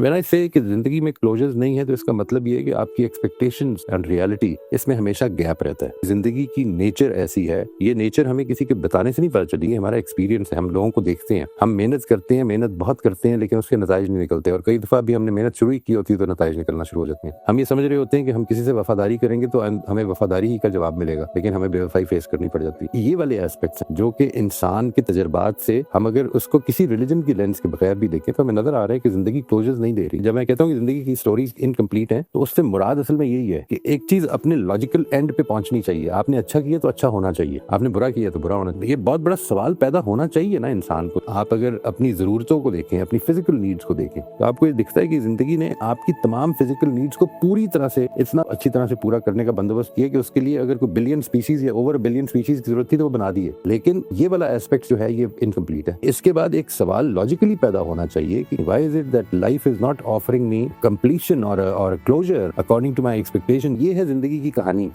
When I say کہ زندگی میں کلوجرز نہیں ہے تو اس کا مطلب یہ ہے کہ آپ کی ایکسپیکٹیشنز اینڈ ریالٹی اس میں ہمیشہ گیپ رہتا ہے. زندگی کی نیچر ایسی ہے, یہ نیچر ہمیں کسی کے بتانے سے نہیں پتہ چلی, ہمارا ایکسپیرینس ہے. ہم لوگوں کو دیکھتے ہیں, ہم محنت کرتے ہیں, محنت بہت کرتے ہیں, لیکن اس کے نتائج نہیں نکلتے. اور کئی دفعہ بھی ہم نے محنت شروع کی ہوتی ہے تو نتائج نکلنا شروع ہو جاتے ہیں. ہم یہ سمجھ رہے ہوتے ہیں کہ ہم کسی سے وفاداری کریں گے تو ہمیں وفاداری ہی کا جواب ملے گا, لیکن ہمیں بے وفائی فیس کرنی پڑ جاتی ہے. یہ والے ایسپیکٹس ہیں جو کہ انسان کے تجربات سے ہم اگر اس کو کسی ریلیجن کی لینس کے بغیر بھی دیکھیں تو ہمیں نظر آ رہا ہے کہ زندگی کلوجرز نہیں دے رہی. جب میں کہتا ہوں کہ زندگی کی اسٹوریز انکمپلیٹ ہیں تو اس سے مراد اصل میں یہی ہے کہ ایک چیز اپنے لاجیکل اینڈ پہ پہنچنی چاہیے. آپ نے اچھا کیا تو اچھا ہونا چاہیے, آپ نے برا کیا تو برا ہونا چاہیے. یہ بہت بڑا سوال پیدا ہونا چاہیے نا انسان کو. آپ اگر اپنی ضرورتوں کو دیکھیں, اپنی فزیکل نیڈس کو دیکھیں, تو آپ کو یہ دکھتا ہے کہ زندگی نے آپ کی تمام فزیکل نیڈس کو پوری طرح سے اتنا اچھی طرح سے پورا کرنے کا بندوبست کیا کہ اس کے لیے اگر کوئی بلین سپیشیز یا اوور بلین سپیشیز کی ضرورت تھی تو وہ بنا دیے. لیکن یہ والا ایسپیکٹ جو ہے یہ انکمپلیٹ ہے. اس کے بعد ایک سوال لاجیکلی پیدا ہونا چاہیے کہ why is it that life is not offering me completion or closure according to my expectation. یہ ہے زندگی کی کہانی.